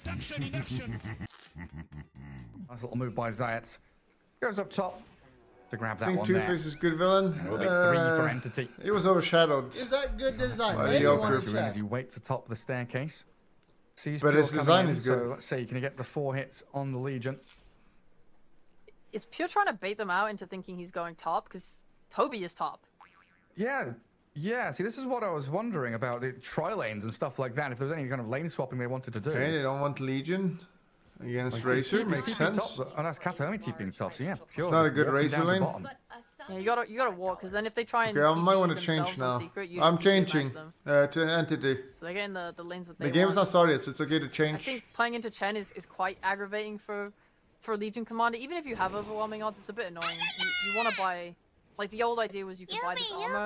Production in action. Nice little move by Zayats. Goes up top to grab that I think one Two-Face is good villain. It will be 3 for Entity. He was overshadowed. Is that good design? By Maybe the you want Joker. to check. As he waits atop the staircase. Sees But Pure his coming design in, is so good. let's say you can get the 4 hits on the Legion. Is Pure trying to bait them out into thinking he's going top? Because Toby is top. Yeah, yeah. See, this is what I was wondering about the tri-lanes and stuff like that. If there's any kind of lane swapping they wanted to do. Okay, they don't want Legion against Well, Razor. he's Makes TPing sense. Top, and that's Kataomi TPing top, so yeah, Pure. It's not a just good walking Razor down to lane. bottom. Yeah, you gotta walk, because then if they try and Okay, I TP might want to themselves change in now. secret, you I'm just TP changing them. to Entity. So they're getting the lanes that they The game's want. not started, so it's okay to I change. think playing into Chen is quite aggravating for Legion Commander. Even if you have overwhelming odds, it's a bit annoying. You want to buy, like the old idea was you could buy this armor,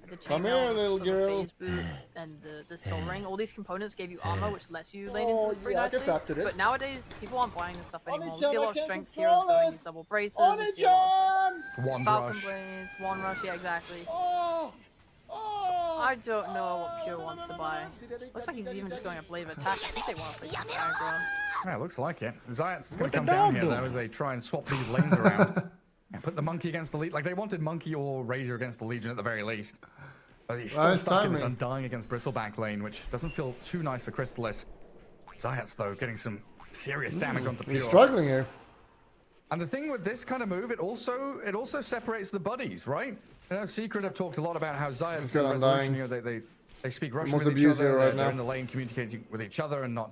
the Come chainmail, here, little the girl. phase boot, and the soul ring. All these components gave you armor, which lets you lane into this pretty yeah, I can nicely. tap to this. But nowadays, people aren't buying this stuff anymore. We Only see a lot John, of I strength can't heroes control going it. these double braces. On We it, see a lot of John! One Falcon rush. Blades, One Rush, yeah, exactly. Oh! So Oh! I don't know what Pure wants to buy. Looks like he's even just going a blade of attack. I think they want to play some aggro. Yeah, it looks like it. Zayats is going What to come the down dog here do? though as they try and swap these lanes around and put the Monkey against the Legion. Like they wanted Monkey or Razor against the Legion at the very least. But he's still Nice stuck in this timing. Undying against Bristleback lane, which doesn't feel too nice for Crystalis. Zayats though getting some serious damage onto Pure. He's struggling here. And the thing with this kind of move, it also separates the buddies, right? You know, Secret have talked a lot about how Zayats He's and got Resolution, Undying. you know, they speak Russian Most with each abused other. here right They're now. in the lane communicating with each other and not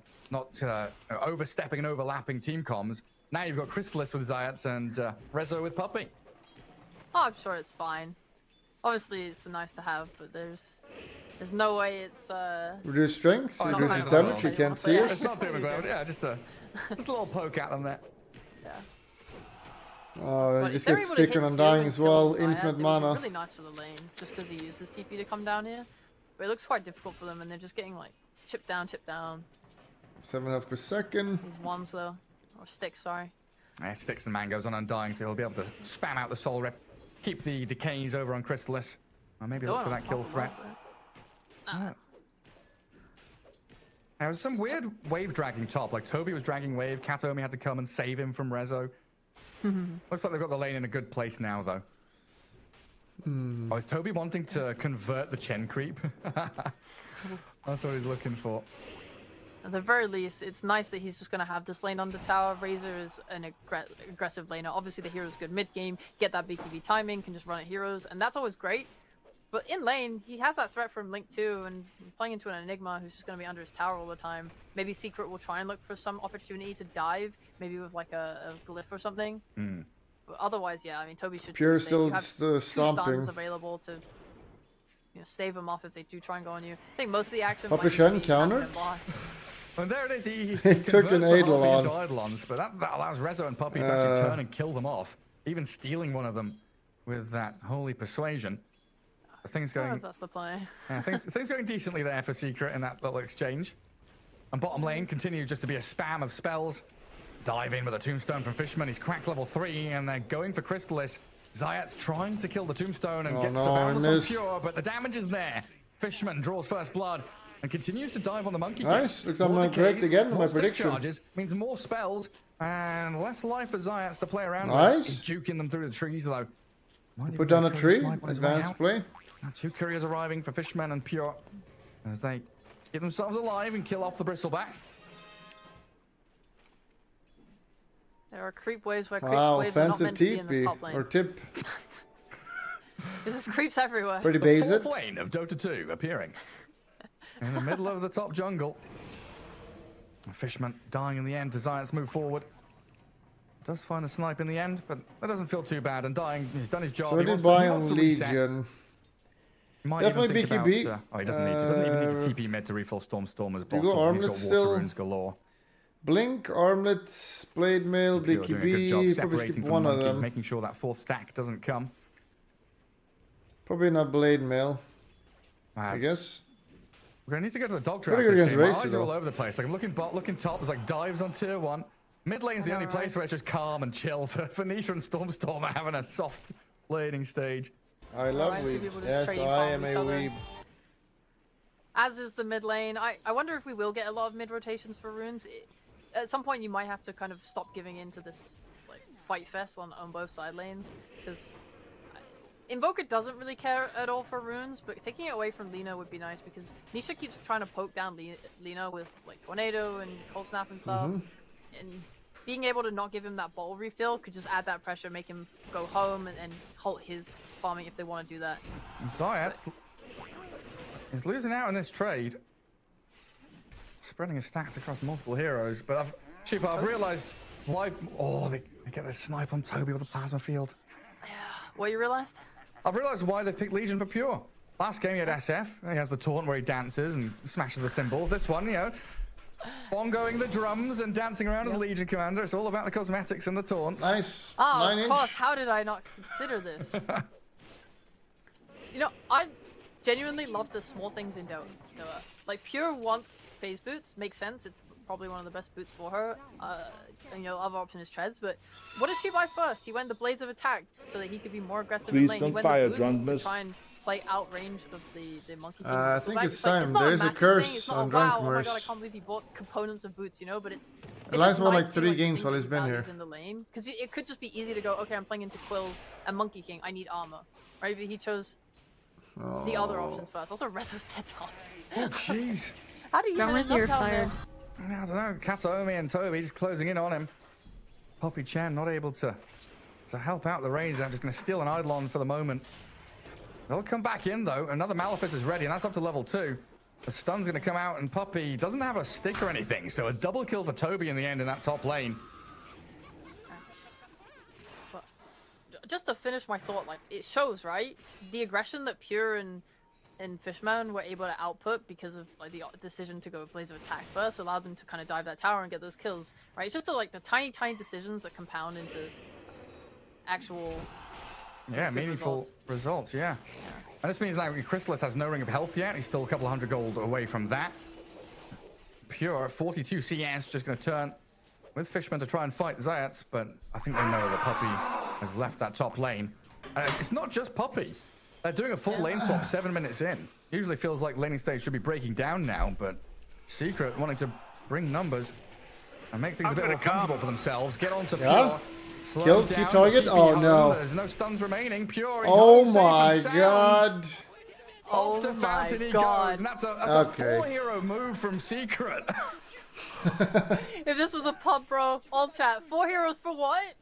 overstepping and overlapping team comms. Now you've got Crystalis with Zayats and Rezo with Puppy. Oh, I'm sure it's fine. Obviously, it's nice to have, but there's no way it's Reduce strength, Oh, it's reduces not damage, bad. you can't see Yeah. it. It's not doing well, yeah, just a little poke at them there. yeah. Oh, But he if just they're gets able to stick hit on two Undying and as kill well, the Zayats, infinite it would be mana. really nice for the lane, just because he uses TP to come down here. But it looks quite difficult for them, and they're just getting like chip down, 7.5 per second. These ones though, or sticks, sorry. Yeah, sticks and mangoes on Undying, so he'll be able to spam out the soul rip, keep the decays over on Crystalis. Or maybe look Going for on that kill top of threat. that. There was some weird wave dragging top, like Toby was dragging wave, Kataomi had to come and save him from Rezo. Looks like they've got the lane in a good place now, though. Oh, is Toby wanting to convert the Chen creep? That's what he's looking for. At the very least, it's nice that he's just going to have this lane under tower. Razor is an aggressive laner. Obviously, the hero's good mid-game, get that BKB timing, can just run at heroes, and that's always great. But in lane, he has that threat from Link too, and playing into an Enigma who's just going to be under his tower all the time. Maybe Secret will try and look for some opportunity to dive, maybe with like a glyph or something. But otherwise, yeah, I mean, Toby should Pure be safe. still You have stomping. 2 stuns available to stave them off if they do try and go on you. I think most of the action Papa might just Shen be having countered? them block. And there it is, he took an converts the Eidolon. Harpy into Eidolons, but that allows Rezo and Puppy to actually turn and kill them off, even stealing one of them with that holy persuasion. Things I don't know going, if that's the play. yeah, things going decently there for Secret in that little exchange. And bottom lane continues just to be a spam of spells. Dive in with a tombstone from Fishman. He's cracked level 3, and they're going for Crystalis. Zayat's trying to kill the tombstone and Oh, get no, Boundless I on missed. Pure, but the damage is there. Fishman draws first blood and continues to dive on the monkey. Nice. kick. Looks like More I'm correct decays, again in more my stick prediction. charges means more spells and less life for Zayats to play around Nice. with. He's juking them through the trees though. Might even Put down get a close tree, snipe on his way advanced out. play. Now 2 couriers arriving for Fishman and Pure as they get themselves alive and kill off the Bristleback. There are creep waves where creep Wow, waves are not offensive meant to be in this TP top lane. or tip. There's just creeps everywhere. Pretty The basic. fourth lane of Dota 2 appearing in the middle of the top jungle. Fishman dying in the end. Zayats move forward. Does find the snipe in the end, but that doesn't feel too bad. And dying, he's done his job. So he he wants buy he on wants to reset. Legion. He might Definitely even think BKB. About, oh, he doesn't need to. Doesn't even need to TP mid to refill Storm's Do you boss. go He's got armlet water still? runes galore. Blink, armlets, blade mail, Pure doing a good job BKB. Probably separating skip from one the of monkey, them. making sure that 4th stack doesn't come. Probably not blade mail, I Uh, guess. We're gonna need to go to the dog Pretty draft good this against game. My Racer, eyes are all though. over the place. Like I'm looking bot, looking top. There's like dives on tier 1. Mid lane's the only place where it's just calm and chill. For Nisha and Storm are having a soft laning stage. I love Alright, two weeb. people just Yes, trading I farm am with a each other. weeb. as is the mid lane. I wonder if we will get a lot of mid rotations for runes. At some point, you might have to kind of stop giving into this like fight fest on both side lanes, because Invoker doesn't really care at all for runes, but taking it away from Lina would be nice, because Nisha keeps trying to poke down Lina with like Tornado and Cold Snap and stuff, and being able to not give him that bottle refill could just add that pressure, make him go home and halt his farming if they want to do that. Zayat is losing out in this trade, spreading his stacks across multiple heroes, but I've realized why. Oh, they get this snipe on Toby with the plasma field. What you realized? I've realized why they've picked Legion for Pure. Last game he had SF, he has the taunt where he dances and smashes the cymbals. This one, you know, bongoing the drums and dancing around as Legion Commander. It's all about the cosmetics and the taunts. Nice. Oh, 9 of course. How did I not consider this? You know, I genuinely love the small things in Dota. Like, Pure wants phase boots. Makes sense. It's probably one of the best boots for her. You know, other option is treads, but what does she buy first? He went the Blades of Attack so that he could be more aggressive in lane. He went the boots to try and play out range of the Monkey King. I think it's time. It's not There's a curse thing. It's not on wow, oh my Drunkmerce. god, I can't believe he bought components of boots, you know, but it's Eli's just won nice like to 3 see, games things while he he's been here. values in the lane, because it could just be easy to go, okay, I'm playing into Quills and Monkey King, I need armor, right? But he chose the other options first. Also, Rezo's dead on. Oh, jeez. How do you even Drunkmerce, you're knock down fired. there? I don't know. Kataomi and Toby just closing in on him. Poppy Chan not able to help out the Razor. I'm just going to steal an Eidolon for the moment. They'll come back in, though. Another Malefice is ready, and that's up to level 2. The stun's going to come out, and Poppy doesn't have a stick or anything, so a double kill for Toby in the end in that top lane. But just to finish my thought, like, it shows, right? The aggression that Pure and Fishman were able to output because of like the decision to go Blaze of Attack first allowed them to kind of dive that tower and get those kills, right? It's just like the tiny decisions that compound into actual meaningful results, yeah. And this means now Chrysalis has no Ring of Health yet. He's still a couple 100 gold away from that. Pure 42 CS, just going to turn with Fishman to try and fight Zayats, but I think they know that Puppey has left that top lane. It's not just Puppey. They're doing a full lane swap 7 minutes in. Usually feels like laning stage should be breaking down now, but Secret wanting to bring numbers and make things a bit more comfortable for themselves. Get on to Pure. Slow Killed down key target? the TP Oh home. no. There's no stuns remaining. Pure is Oh home, safe my and sound. god. Off to Oh Fountain my he God. goes, and that's a Okay. 4-hero move from Secret. If this was a pub, bro, all chat. 4 heroes for what?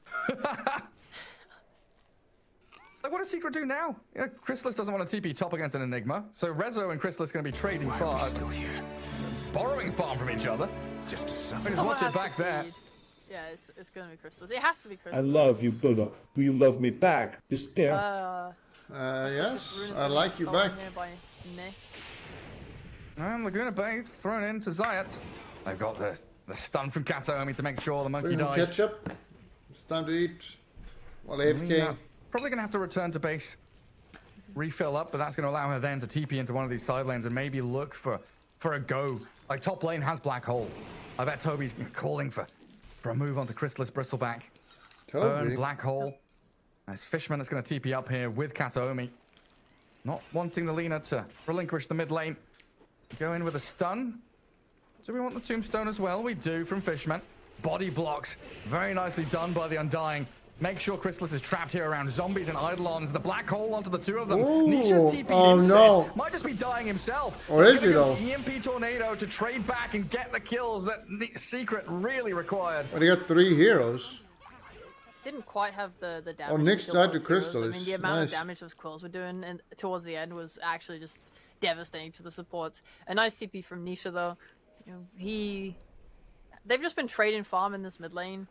Like, what does Secret do now? Yeah, Chrysalis doesn't want to TP top against an Enigma, so Rezo and Chrysalis are going to be trading borrowing farm from each other. Just to suffer. We just Someone watch it has back to there. seed. Yeah, it's gonna be Chrysalis. It has to be I Chrysalis. love you, Bulldog. Do you love me back? Despair. Yes, Rune's I gonna like get you stolen back. here by Nyx. And Laguna Bay thrown into Zayat. They've got the stun from Kataomi to make sure the monkey Bring dies. ketchup. It's time to eat. Well, Yeah, AFK. probably going to have to return to base, refill up, but that's going to allow her then to TP into one of these side lanes and maybe look for a go. Like, top lane has Black Hole. I bet Toby's calling for a move onto Chrysalis Bristleback. Earn Toby. Black Hole. As Fishman is going to TP up here with Kataomi. Not wanting the Lina to relinquish the mid lane. Go in with a stun. Do we want the tombstone as well? We do from Fishman. Body blocks. Very nicely done by the Undying. Make sure Chrysalis is trapped here around zombies and Eidolons. The Black Hole onto the 2 of them. Ooh, Nisha's TP'd oh into no. this. Might just be dying himself. Or Just is gonna he go though? EMP Tornado to trade back and get the kills that Secret really required. But he got 3 heroes. Didn't quite have the damage. Oh, to Nyx kill died to both heroes. I Chrysalis. mean, the amount Nice. of damage those quills were doing and towards the end was actually just devastating to the supports. A nice TP from Nisha though. You know, they've just been trading farm in this mid lane.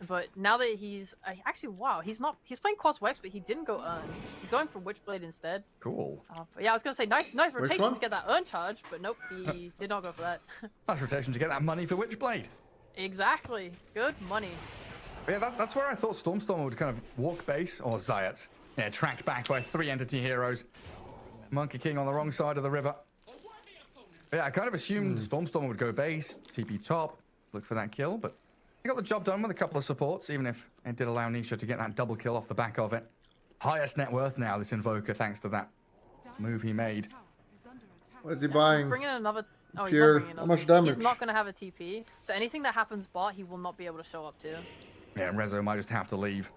But now that he's he's playing Quas Wex, but he didn't go Earn. He's going for Witchblade instead. Cool. But yeah, I was gonna say nice rotation one? to get that Earn charge, but nope, he did not go for that. Nice rotation to get that money for Witchblade. Exactly, good money. Yeah, that's where I thought Stormstorm would kind of walk base, or Zayat. Yeah, tracked back by 3 entity heroes. Monkey King on the wrong side of the river. Yeah, I kind of assumed Stormstorm would go base, TP top, look for that kill, but he got the job done with a couple of supports, even if it did allow Nisha to get that double kill off the back of it. Highest net worth now, this Invoker, thanks to that move he made. What is he He's buying? bringing another. Oh, he's Pure. not bringing How another. much damage? He's not going to have a TP. So anything that happens bot, he will not be able to show up to. Yeah, and Rezo might just have to leave.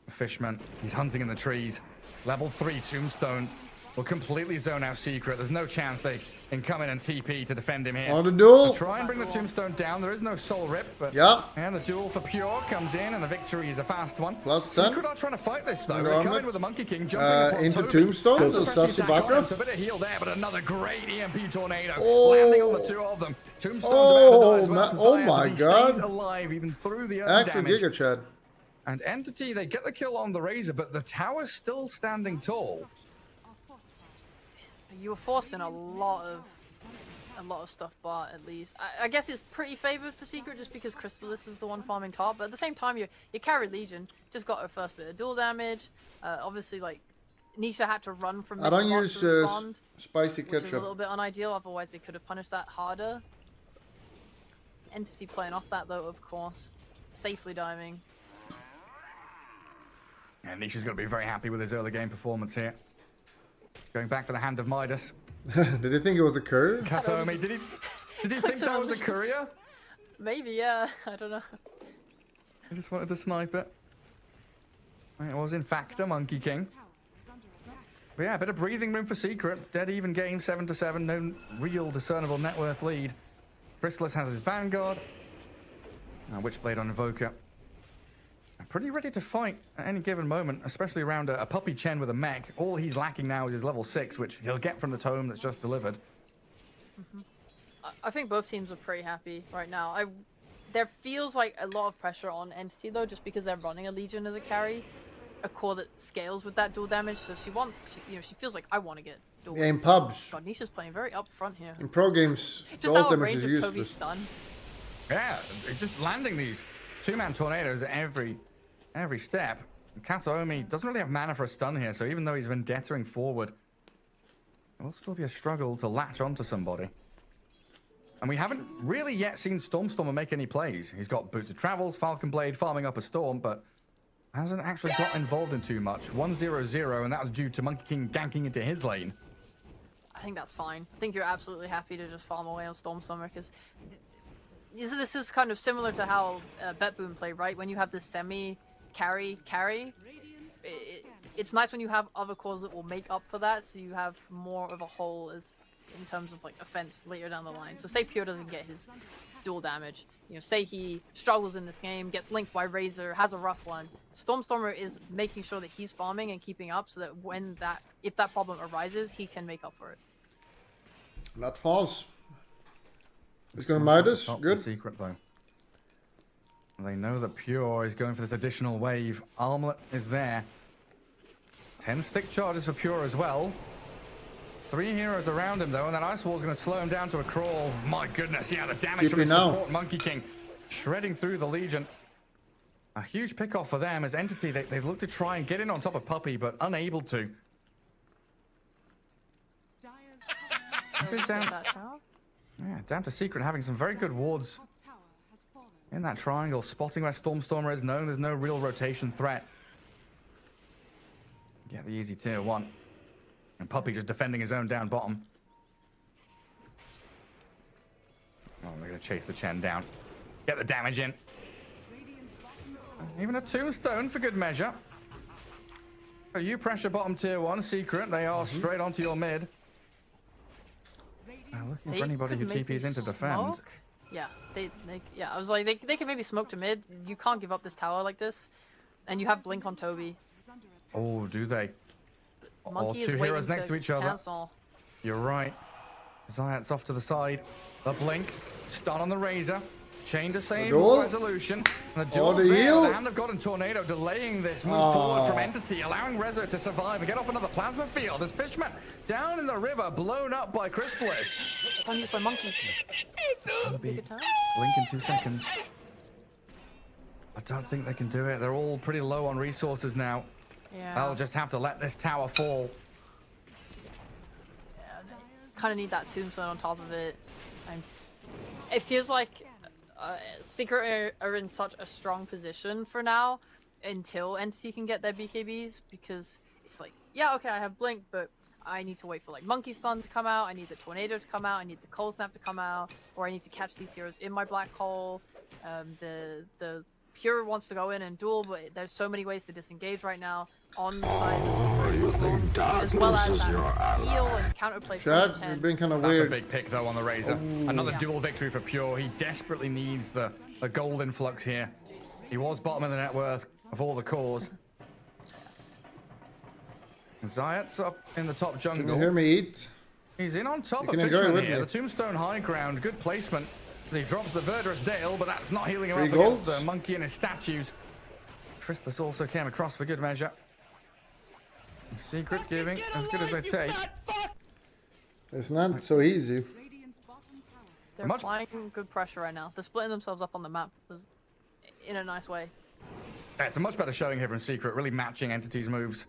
Fishman, he's hunting in the trees. Level 3 Tombstone will completely zone out Secret. There's no chance they can come in and TP to defend him here. On the duel. They'll try and bring the Tombstone down. There is no Soul Rip, but Yeah. and the duel for Pure comes in, and the victory is a fast one. Plus 10. Secret are trying to fight this though. Under They come armor. in with the Monkey King jumping upon Into Toby. Tombstone. Does So the pressing Sassy attack on him, Baka. so a bit of heal there, but another great EMP tornado Oh. landing on the two of them. Tombstone's Oh, about to die as well. ma- to oh Zayas my as he God. stays alive even through the early Act for damage. Giga Chad. And Entity, they get the kill on the Razor, but the tower's still standing tall. You were forcing a lot of stuff bot at least. I guess it's pretty favored for Secret just because Crystallis is the one farming top, but at the same time you carry Legion, just got her first bit of dual damage. Obviously like Nisha had to run from I mid to don't bot use to respond, spicy which is a little ketchup. bit unideal, otherwise they could have punished that harder. Entity playing off that though, of course. Safely diving. And Nisha's going to be very happy with his early game performance here. Going back for the Hand of Midas. Did he think it was a curve? Katomi, did he think clicks that on was a the- courier? Maybe, yeah, I don't know. I just wanted to snipe it. It was in fact a Monkey King. But yeah, a bit of breathing room for Secret. Dead even game 7-7. No real discernible net worth lead. Chrysalis has his Vanguard. Witchblade on Invoker. Pretty ready to fight at any given moment, especially around a Puppy Chen with a mech. All he's lacking now is his level 6, which he'll get from the tome that's just delivered. I think both teams are pretty happy right now. There feels like a lot of pressure on Entity though, just because they're running a Legion as a carry, a core that scales with that dual damage. So she feels like I want to get dual. Yeah, in wins. pubs. God, Nisha's playing very up front here. In pro games, Just gold out of damage range is of Toby's useless. stun. Yeah, it's just landing these two-man tornadoes at every step. Kataomi doesn't really have mana for a stun here, so even though he's vendettaing forward, it will still be a struggle to latch onto somebody. And we haven't really yet seen Stormstormer make any plays. He's got Boots of Travels, Falcon Blade, farming up a Storm, but hasn't actually got involved in too much. 1-0-0, and that was due to Monkey King ganking into his lane. I think that's fine. I think you're absolutely happy to just farm away on Stormstormer because this is kind of similar to how BetBoom played, right? When you have this semi-carry, it's nice when you have other cores that will make up for that, so you have more of a whole as in terms of like offense later down the line. So say Pure doesn't get his dual damage, say he struggles in this game, gets linked by Razor, has a rough one. Stormstormer is making sure that he's farming and keeping up, so that if that problem arises, he can make up for it. Not false. He's gonna Midas. Top Good. the secret though. They know that Pure is going for this additional wave. Armlet is there. 10 stick charges for Pure as well. 3 heroes around him though, and that ice wall is going to slow him down to a crawl. My goodness, yeah, the damage from his support Monkey King shredding through the Legion. A huge pick off for them as Entity. They look to try and get in on top of Puppy, but unable to. This is down. Yeah, down to Secret having some very good wards in that triangle, spotting where Stormstormer is known. There's no real rotation threat. Get the easy tier 1. And Puppy just defending his own down bottom. Oh, they're going to chase the Chen down. Get the damage in. Even a tombstone for good measure. So you pressure bottom tier 1, Secret. They are straight onto your mid. Looking for anybody who TPs into defend. Yeah, yeah. I was like, they can maybe smoke to mid. You can't give up this tower like this, and you have blink on Toby. Oh, do they? Monkey Or two heroes next to each other. Cancel. You're right. Zayat's off to the side. The blink, stun on the Razor. Chain to save resolution. And the duel's there. The Hand of God and Tornado delaying this move forward from Entity, allowing Rezo to survive and get off another plasma field. As Fishman down in the river, blown up by Crystallis. Stun used by Monkey. Blink in 2 seconds. I don't think they can do it. They're all pretty low on resources now. Yeah. They'll just have to let this tower fall. Yeah, kind of need that tombstone on top of it. It feels like Secret are in such a strong position for now until Entity can get their BKBs, because it's like, yeah, okay, I have Blink, but I need to wait for like Monkey Stun to come out, I need the Tornado to come out, I need the Cold Snap to come out, or I need to catch these heroes in my black hole. The Pure wants to go in and duel, but there's so many ways to disengage right now on the side of Super, as well as that heal and counterplay for Chad, the you've been kind of That's weird. a big pick though on the Razor. Another Yeah. dual victory for Pure. He desperately needs the gold influx here. He was bottom of the net worth of all the cores. Zayat's up in the top Can jungle. you hear me eat? He's in on top You of can enjoy it Fishman with here. me. The Tombstone high ground, good placement. He drops the Verdurous Dale, but that's not healing him Three up against golds. the monkey and his statues. Christus also came across for good measure. Secret giving as good as they take. It's not so easy. They're Much- applying good pressure right now. They're splitting themselves up on the map in a nice way. Yeah, it's a much better showing here from Secret, really matching Entity's moves.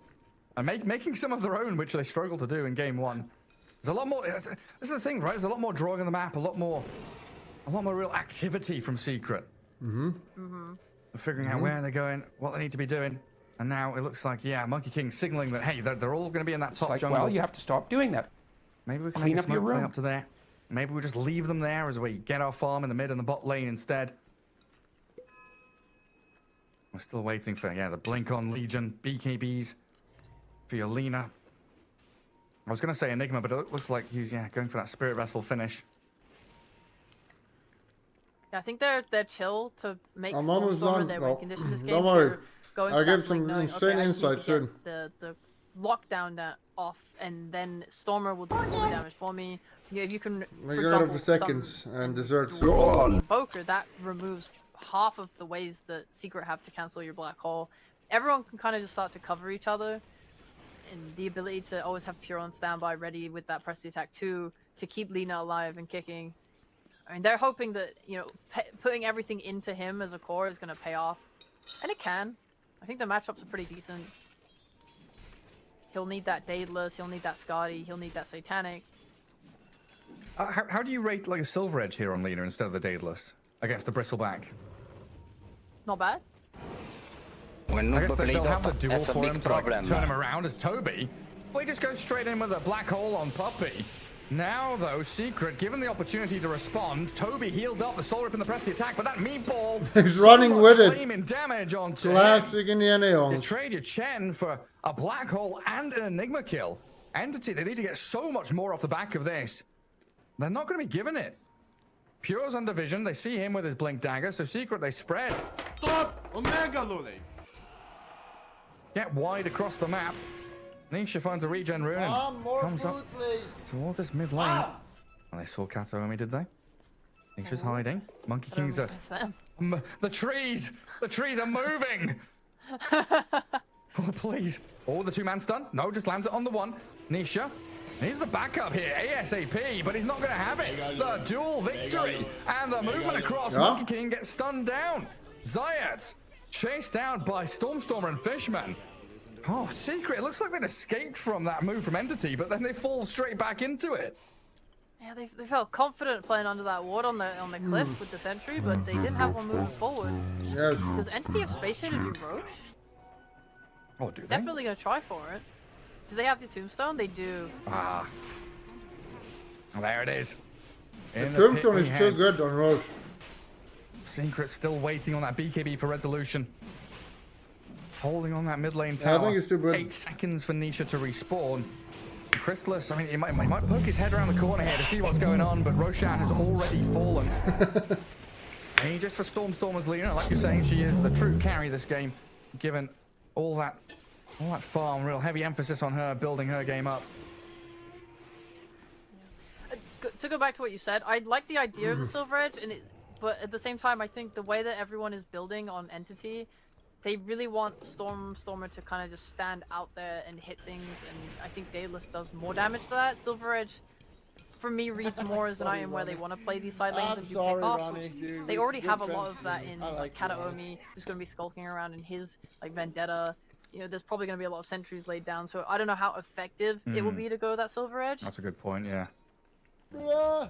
And making some of their own, which they struggled to do in game one. There's a lot more, this is the thing, right? There's a lot more drawing on the map, a lot more real activity from Secret. Figuring out where they're going, what they need to be doing. And now it looks like, yeah, Monkey King signaling that, hey, they're all going to be in that It's top like, jungle. well, you have to stop doing that. Maybe we can Clean make a up your smoke play room. up to there. Maybe we just leave them there as we get our farm in the mid and the bot lane instead. We're still waiting for, yeah, the Blink on Legion, BKBs, for Yelena. I was going to say Enigma, but it looks like he's, yeah, going for that Spirit Vessel finish. Yeah, I think they're chill to make I'm almost Stormstormer done. their No, win condition this game. don't worry. They're going I'll for that give some Blink, knowing, insane okay, I just need to insights get soon. the lockdown off, and then Stormer will do all the damage for me. Yeah, if you can, for We're example, for seconds and desserts. Invoker, that removes half of the ways that Secret have to cancel your black hole. Everyone can kind of just start to cover each other, and the ability to always have Pure on standby ready with that press the attack too, to keep Lina alive and kicking. I mean, they're hoping that, you know, putting everything into him as a core is going to pay off. And it can. I think the matchups are pretty decent. He'll need that Daedalus, he'll need that Scotty, he'll need that Satanic. How do you rate like a Silver Edge here on Lena instead of the Daedalus against the Bristleback? Not bad. When I noob guess play they'll have the Dota, duel that's a for him big to like, problem. turn him around as Toby. Well, he just goes straight in with a black hole on Puppy. Now, though, Secret, given the opportunity to respond, Toby healed up the Soul Rip in the press the attack, but that meatball... He's so running much with it. flaming damage onto him. Classic Indiana You Jones. trade your Chen for a black hole and an Enigma kill. Entity, they need to get so much more off the back of this. They're not going to be given it. Pure's under vision. They see him with his Blink Dagger, so Secret, they spread. Stop! Omega Lule! Get wide across the map. Nisha finds a regen rune and comes up towards this mid lane. And they saw Kataomi, did they? Nisha's hiding. Monkey King's a... It's them. The trees! The trees are moving! Oh, please. Oh, the two-man stun? No, just lands it on the one. Nisha. Here's the backup here, ASAP, but he's not going to have it. The dual victory and the movement across. Yeah. Monkey King gets stunned down. Zayat chased down by Stormstormer and Fishman. Oh, Secret. It looks like they'd escaped from that move from Entity, but then they fall straight back into it. Yeah, they felt confident playing under that ward on the cliff with the sentry, but they didn't have one moving forward. Yes. Does Entity have space here to do Rosh? Oh, do they? Definitely gonna try for it. Do they have the tombstone? They do. Ah. There it is. In the Tombstone pit is we still head. good on Rosh. Secret still waiting on that BKB for resolution. Holding on that mid lane Yeah, I tower. think it's too good. 8 seconds for Nisha to respawn. Crystallis, I mean, he might poke his head around the corner here to see what's going on, but Roshan has already fallen. And just for Stormstormer's Lena, like you're saying, she is the true carry this game, given all that farm, real heavy emphasis on her, building her game up. To go back to what you said, I like the idea of the Silver Edge, but at the same time, I think the way that everyone is building on Entity, they really want Stormstormer to kind of just stand out there and hit things, and I think Daedalus does more damage for that. Silver Edge, for me, reads more as an item where they want to play these side lanes and do pickoffs, which they already have a lot of that in like Kataomi, who's going to be skulking around in his like Vendetta. You know, there's probably going to be a lot of sentries laid down, so I don't know how effective it will be to go that Silver Edge. That's a good point, yeah. Yeah,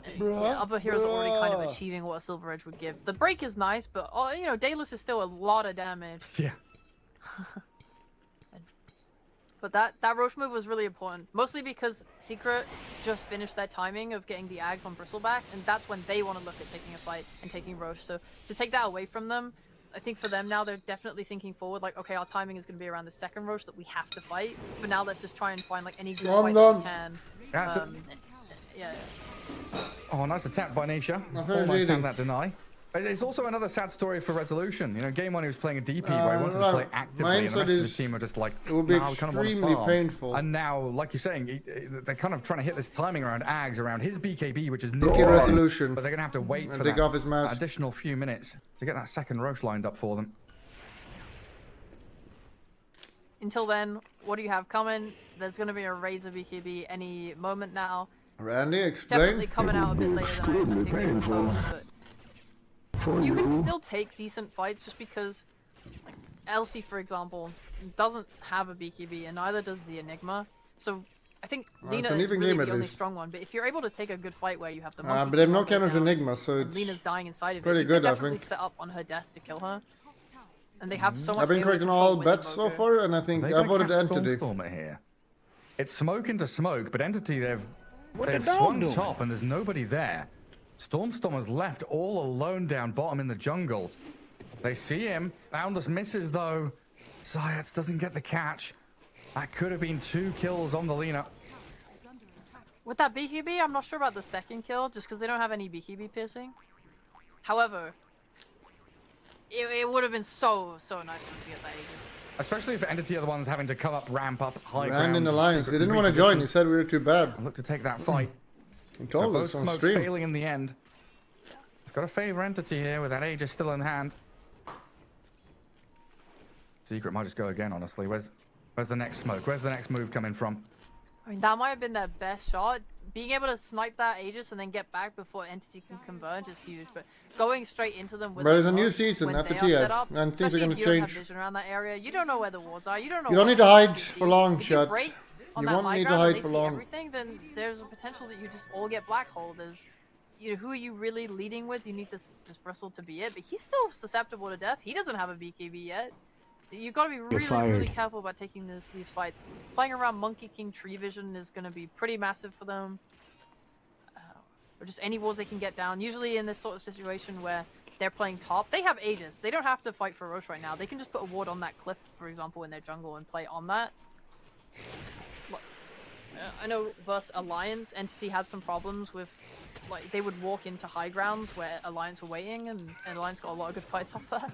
other heroes are already kind of achieving what a Silver Edge would give. The break is nice, but you know, Daedalus is still a lot of damage. Yeah. But that Rosh move was really important, mostly because Secret just finished their timing of getting the Ags on Bristleback, and that's when they want to look at taking a fight and taking Rosh. So to take that away from them, I think for them now, they're definitely thinking forward, like, okay, our timing is going to be around the second Rosh that we have to fight. For now, let's just try and find like any good fight that we can. Yeah. Oh, nice attempt by Nisha. Not very Almost leading. had that deny. But it's also another sad story for Resolution. You know, game one he was playing a DP where he wanted to play actively, and the rest of the team were just like, it would be nah, we kind of want to extremely farm. painful. And now, like you're saying, they're kind of trying to hit this timing around Ags, around his BKB, which is Rookie not Resolution. but they're going to have to wait And for take that off his mask. additional few minutes to get that second Rosh lined up for them. Until then, what do you have coming? There's going to be a Razor BKB any moment now. Randy, explain. Definitely coming out a bit later than I think they would hope, but you can still take decent fights just because, like, Elsie, for example, doesn't have a BKB, and neither does the Enigma. So I think Lina it's an is even really game the at only least. strong one. But if you're able to take a good fight where you have the monkey But they have king no all day counter to down, Enigma, so and it's Lina's dying inside of pretty it, you good, can I definitely think. set up on her death to kill her. And they have so much. I've been AoE correct on control all with bets so Invoker. far, and I think They I might voted catch Entity. Stormstormer here. It's smoke into smoke, but Entity, they've the dog swung doing? top and there's nobody there. Stormstormer's left all alone down bottom in the jungle. They see him. Boundless misses though. Zayats doesn't get the catch. That could have been 2 kills on the Lina. With that BKB, I'm not sure about the second kill, just because they don't have any BKB piercing. However, it would have been so nice for them to get that Aegis. Especially if Entity are the ones having to come up, ramp up, high Rand ground. in Alliance. They didn't want to join. He said we were too bad. Look to take that fight. He So told both us on smokes stream. failing in the end. It's got to favor Entity here with that Aegis still in hand. Secret might just go again, honestly. Where's the next smoke? Where's the next move coming from? I mean, that might have been their best shot. Being able to snipe that Aegis and then get back before Entity can converge is huge. But going straight into them with But the it's a new smoke season when after they TI, are set up, and things are especially gonna if you don't have change. vision around that area, you don't know where the wards are. You don't know. You don't what need to hide enemies for see. long, If you chat. break on You that won't high need to ground hide and they for see long. everything, then there's a potential that you just all get black hole. There's, you know, who are you really leading with? You need this bristle to be it, but he's still susceptible to death. He doesn't have a BKB yet. You've got to be really careful about taking these fights. Playing around Monkey King tree vision is going to be pretty massive for them. Or just any walls they can get down. Usually in this sort of situation where they're playing top, they have Aegis. They don't have to fight for Rosh right now. They can just put a ward on that cliff, for example, in their jungle and play on that. Look, I know versus Alliance, Entity had some problems with, like, they would walk into high grounds where Alliance were waiting, and Alliance got a lot of good fights off that.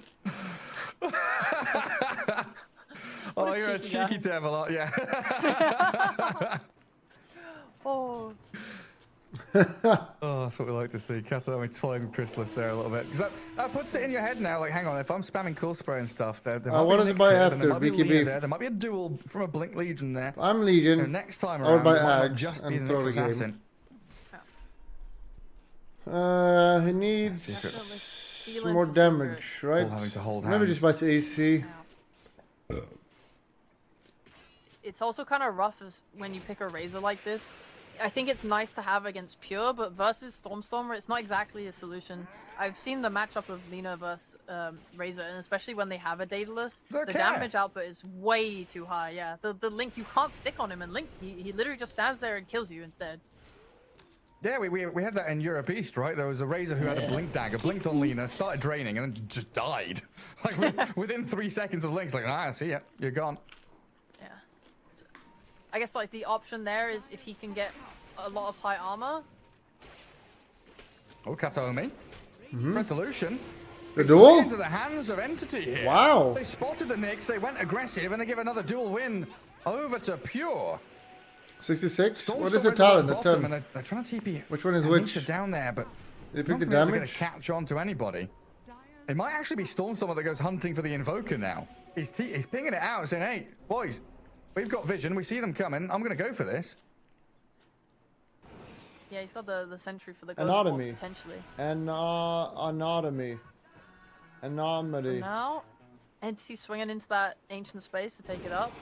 Oh, you're a cheeky cheeky devil, yeah. Oh. Oh, that's what we like to see. Katomi toying with Chrysalis there a little bit. Because that puts it in your head now, like, hang on, if I'm spamming Cool Spray and stuff, there might what be does it Nyx buy here, then after? there might be BKB? Lina there might be a duel from a Blink Legion there. I'm Legion. And next time Or around, by it might not Ags just be and the throw next the game. assassin. He needs Definitely some feeling more for damage, Secret. right? All having to hold Maybe hands. just buys AC. It's also kind of rough when you pick a Razor like this. I think it's nice to have against Pure, but versus Stormstormer, it's not exactly a solution. I've seen the matchup of Lina versus Razor, and especially when they have a Daedalus, the Okay. damage output is way too high. Yeah, the Link, you can't stick on him, and Link, he literally just stands there and kills you instead. Yeah, we had that in Europe East, right? There was a Razor who had a Blink Dagger, blinked on Lina, started draining, and then just died. Like, within 3 seconds of Link's like, ah, see ya, you're gone. Yeah. So, I guess, like, the option there is if he can get a lot of high armor. Oh, Katomi. Resolution. The It's duel? played into the hands of Entity here. Wow. They spotted the Nyx, they went aggressive, and they give another dual win over to Pure. 66? Stormstorm What is the at talent? The bottom, 10. and they're trying to TP. Which one is Anisha which? down there, but Did you not pick the going to damage? catch on to anybody. It might actually be Stormstormer that goes hunting for the Invoker now. He's pinging it out, saying, hey, boys, we've got vision, we see them coming, I'm going to go for this. Yeah, he's got the sentry for the ghost wall, Anatomy. potentially. Anatomy. For Anomaly. now, Entity swinging into that ancient space to take it up.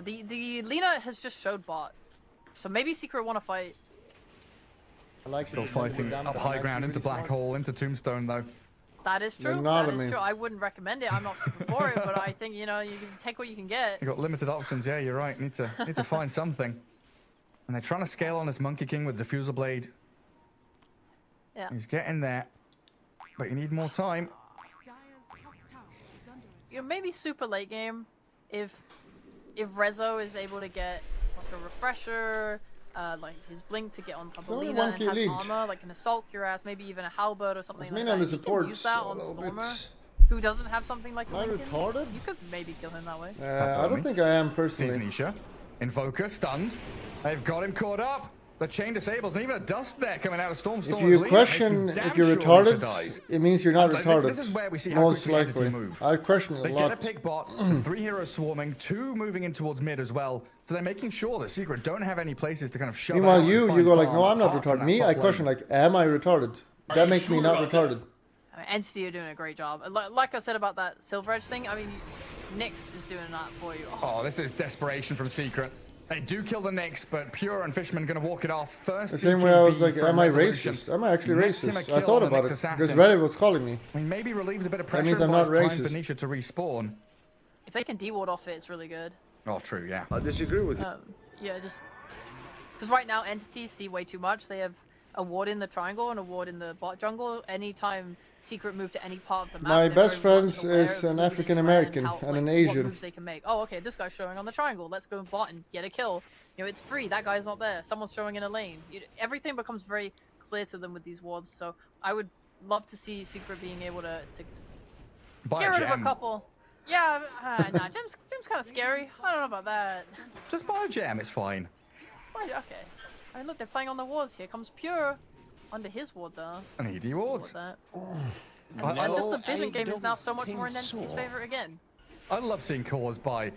The Lina has just showed bot, so maybe Secret want to fight. I like Still it. fighting Damn, up I high like ground it. into Black Hole, into Tombstone, though. That is true. Not That me. is true. I wouldn't recommend it. I'm not super for it, but I think you can take what you can get. You got limited options. Yeah, you're right. Need to find something. And they're trying to scale on this Monkey King with Diffusal Blade. Yeah. He's getting there, but you need more time. Maybe super late game, if Rezo is able to get like a refresher, like his blink to get on top of only Lina one and key has lead. armor, like an assault cuirass, maybe even a halberd or something Let's like mean on that. the He can support use that a on little Stormer, bit. who doesn't have something like Am I Lincoln's. retarded? You could maybe kill him that way. I don't think I am Sees personally. Nisha. Invoker stunned. They've got him caught up. The chain disables, and even a dust there coming out of Storm. If you question if you're retarded, it means you're not retarded. This is where we see how Most quickly Entity likely. move. I question it They a get a lot. pick bot. There's 3 heroes swarming, 2 moving in towards mid as well. So they're making sure that Secret don't have any places to kind of shove Meanwhile, out you and find go like, farm no, I'm not apart from retarded. that Me, top I lane. question like, am I retarded? That makes me not retarded. I mean, Entity are doing a great job. Like I said about that Silver Edge thing, I mean, Nyx is doing that for you. Oh, this is desperation from Secret. They do kill the Nyx, but Pure and Fishman going to walk it off first. The same way I was BKB like, from am I Resolution. racist? Am I actually Nets him a racist? kill I thought on the about Nyx it assassin. because Reddit was calling me. I mean, maybe relieves a bit of That pressure means and I'm buys not time for racist. Nisha to respawn. If they can de-ward off it, it's really good. Oh, true, yeah. I disagree with you. Yeah, just because right now entities see way too much. They have a ward in the triangle and a ward in the bot jungle. Anytime Secret move to any part of the map, My they're best very much friends aware is of an who it African where American how, and an what Asian. moves they can make. Oh, okay, this guy's showing on the triangle. Let's go bot and get a kill. It's free. That guy's not there. Someone's showing in a lane. Everything becomes very clear to them with these wards. So I would love to see Secret being able to Buy get a rid of a gem. couple. Yeah, nah, Gem's kind of scary. I don't know about that. Just buy a gem, it's fine. Spider, okay. I mean, look, they're playing on the wards. Here comes Pure under his ward, though. And he Just de-wards. deal with I- that. I And just the love- vision game is now so much more in Entity's favor again. I love seeing cores by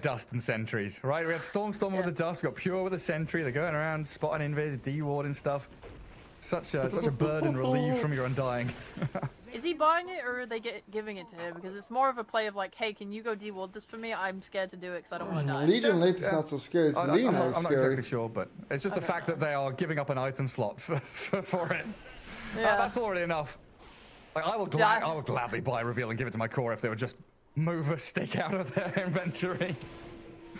dust and sentries, right? We had Storm with the dust, got Pure with a sentry. They're going around spotting invis, de-ward and stuff. Such a burden relieved from your Undying. Is he buying it, or are they giving it to him? Because it's more of a play of like, hey, can you go de-ward this for me? I'm scared to do it because I don't want to die. Legion late is not so scary. It's I'm Lina not, is I'm not scary. exactly sure, but it's just the fact that they are giving up an item slot for it. Yeah. That's already enough. Like I will gladly buy a reveal and give it to my core if they would just move a stick out of their inventory.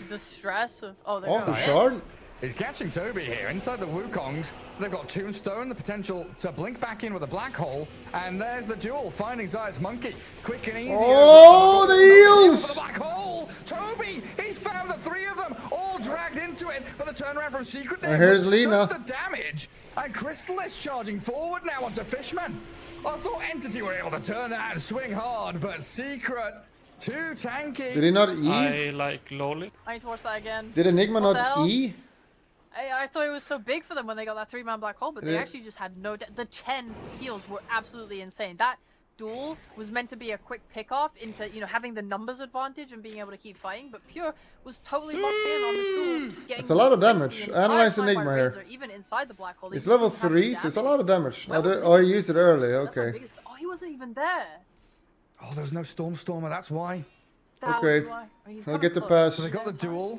The stress of there Also, goes Shard. Ents. He's catching Toby here inside the Wukongs. They've got Tombstone, the potential to blink back in with a black hole, and there's the duel finding Zayas Monkey. Quick and easy. Oh, the heels! For the black hole. Toby, he's found the 3 of them, all dragged into it. But the turnaround from Secret there. Here's withstood Lina. the damage, and Crystal is charging forward now onto Fishman. I thought Entity were able to turn that and swing hard, but Secret too tanky. Did he not E? I like lolly. I need to watch that again. Did Enigma What the not hell? E? I thought it was so big for them when they got that 3-man black hole, but they Yeah. actually just had no. The Chen heals were absolutely insane. That duel was meant to be a quick pick off into having the numbers advantage and being able to keep fighting, but Pure was totally locked in on this duel. It's a lot of getting damage. the entire Analyze time by Enigma here. Razor, even inside the black hole. they It's just level didn't have 3, the so it's a lot of damage. Where was Oh, he used it early. That's my Okay. biggest- Oh, he wasn't even there. Oh, there was no Stormer, that's why. That Okay. was why. He's I'll coming get the close. pass. So they got the duel,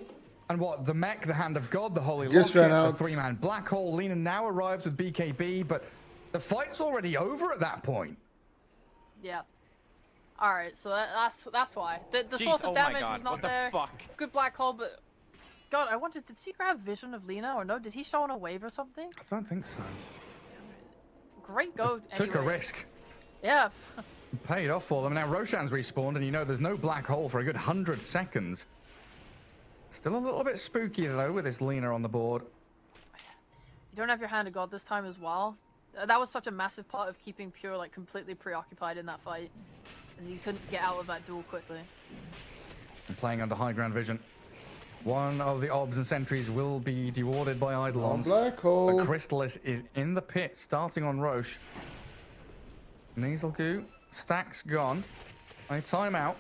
and what? The mech, the Hand of God, the Holy Just Locket, ran the out. 3-man black hole. Lina now arrives with BKB, but the fight's already over at that point. Yeah. All right, so that's why the Jeez, source oh of my damage God, was not what the there. fuck? Good black hole, but God, I wondered, did Secret have vision of Lina or no? Did he show on a wave or something? I don't think so. Great go. Took a anyway. risk. Yeah. Paid off for them. Now Roshan's respawned, and there's no black hole for a good 100 seconds. Still a little bit spooky though with this Lina on the board. You don't have your Hand of God this time as well. That was such a massive part of keeping Pure like completely preoccupied in that fight, as he couldn't get out of that duel quickly. And playing under high ground vision. One of the obs and sentries will be dewarded by Eidolons. Black hole. The Crystallis is in the pit, starting on Rosh. Nasal goo, stacks gone. A timeout.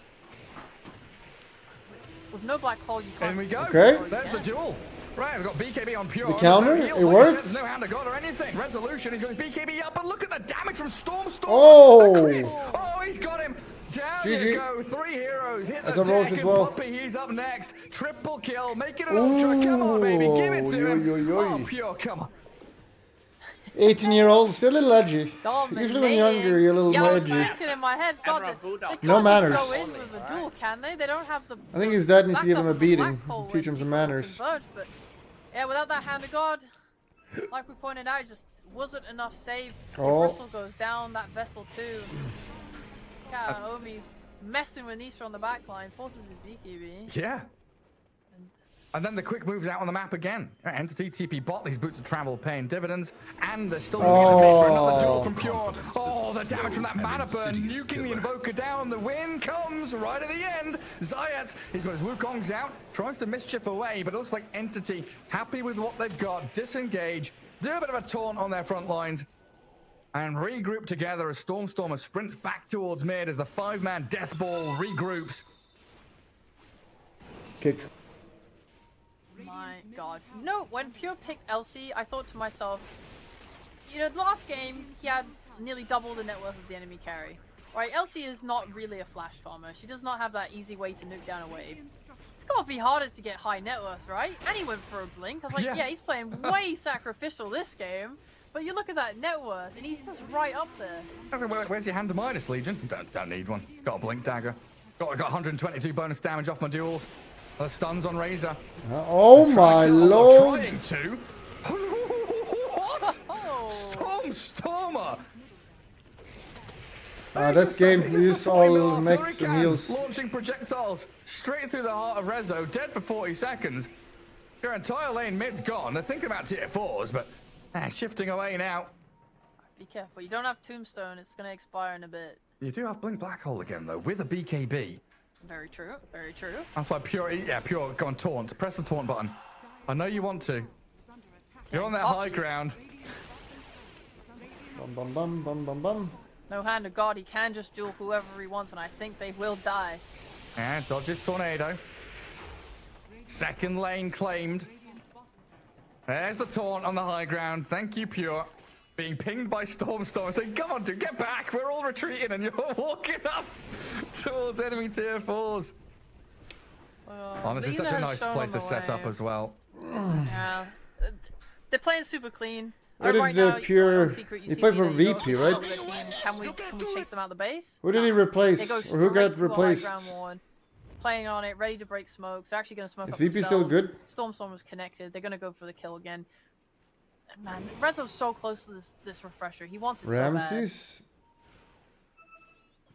With no black hole, you can't. In we go. Okay. There's the duel. Right, we've got BKB on Pure. The counter, There's no heals, it like I worked. said, There's no Hand of God or anything. Resolution, he's got his BKB up, but look at the damage from Storm. Oh! The crit. Oh, he's got him. Down GG. you go. 3 heroes. Hit That's the a Rosh deck as and well. Puppy, he's up next. Triple kill. Make it an ultra. Come on, baby. Give it to him. Ooh, yo, yo, yo. Oh, Pure, come on. 18-year-old, still a little edgy. Usually when you're younger, you're a little yeah, more I was edgy. thinking in my head, God, they can't No just manners. go in with a duel, can they? They don't have the. I think his dad needs to give him a backup of beating, Black Hole teach when him some Secret manners. Converge, but yeah, without that Hand of God, like we pointed out, just wasn't enough save. Oh. The Bristle goes down, that Vessel too. Omi messing with Nisha on the back line, forces his BKB. Yeah. And then the quick moves out on the map again. Entity, TP bot, these boots of travel paying dividends. And they're still going to get for another duel from Pure. Oh, the damage from that mana burn, nuking the Invoker down. The win comes right at the end. Zayat, he's got his Wukongs out, tries to mischief away, but it looks like Entity, happy with what they've got, disengage, do a bit of a taunt on their front lines, and regroup together as Stormstormer sprints back towards mid as the 5-man death ball regroups. Kick. My God. You know, when Pure picked Elsie, I thought to myself, you know, the last game, he had nearly double the net worth of the enemy carry. Right, Elsie is not really a flash farmer. She does not have that easy way to nuke down a wave. It's gotta be harder to get high net worth, right? And he went for a blink. I was like, yeah he's playing way sacrificial this game. But you look at that net worth, and he's just right up there. Where's your Hand of Midas, Legion? Don't need one. Got a blink dagger. Got 122 bonus damage off my duels. The stuns on Razor. Oh my lord! Trying to. What? Stormer. This game is all mechs and heals. Launching projectiles straight through the heart of Rezo. Dead for 40 seconds. Your entire lane mid's gone. They're thinking about tier 4s, but shifting away now. Be careful. You don't have Tombstone. It's going to expire in a bit. You do have Blink Black Hole again, though, with a BKB. Very true. Very true. That's why Pure, Pure, go on, taunt. Press the taunt button. I know you want to. You're on that high ground. Bum bum bum bum bum bum. No Hand of God. He can just duel whoever he wants, and I think they will die. And dodges Tornado. Second lane claimed. There's the taunt on the high ground. Thank you, Pure. Being pinged by Stormstorm, saying, come on, dude, get back. We're all retreating, and you're walking up towards enemy tier 4s. This is such a nice place to set up as well. Yeah. They're playing super clean. Where did right the now, Pure... Secret, He played for VP, right? Can we chase them out the base? Who did he replace? Or who got replaced? Playing on it, ready to break smokes. They're actually going to smoke Is up VP still themselves. good? Stormstorm was connected. They're going to go for the kill again. And man, Rezo's so close to this refresher. He wants it so bad. Ramses?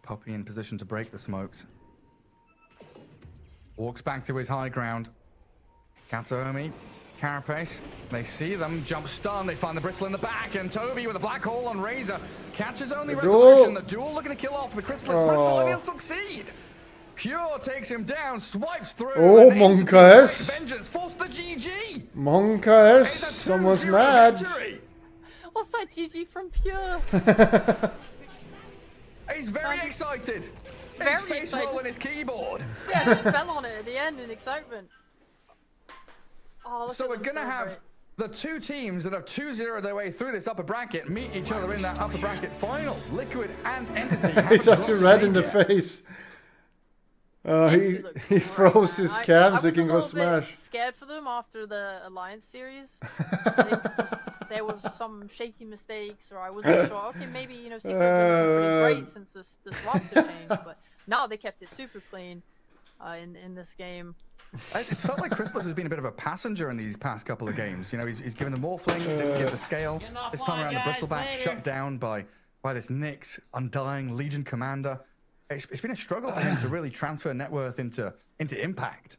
Poppy in position to break the smokes. Walks back to his high ground. Kataomi, Carapace, they see them, jump stun, they find the Bristle in the back, and Toby with a black hole on Razor catches only resolution. The duel looking to kill off the Crystallis Bristle, and he'll succeed. Pure takes him down, swipes through. Oh, Monka S. Vengeance, forced the GG. Monka S. Someone's mad. Victory. What's that GG from Pure? He's very excited. Very his face excited. rolling his keyboard. Yeah, just fell on it at the end in excitement. Oh, So we're going to have the two teams that have 2-0 their way through this upper bracket meet each other in that upper bracket final. Liquid and Entity. He's actually red in the face. He froze his cam so he can go smash. I was a little bit scared for them after the Alliance series. I think just, there was some shaky mistakes, or I wasn't sure. Okay, maybe Secret was pretty great since this roster changed, but no, they kept it super clean in this game. It's felt like Crystallis has been a bit of a passenger in these past couple of games. He's given them Morphling, didn't give the scale. This time around, the Bristleback shut down by this Nyx, Undying, Legion Commander. It's been a struggle for him to really transfer net worth into impact.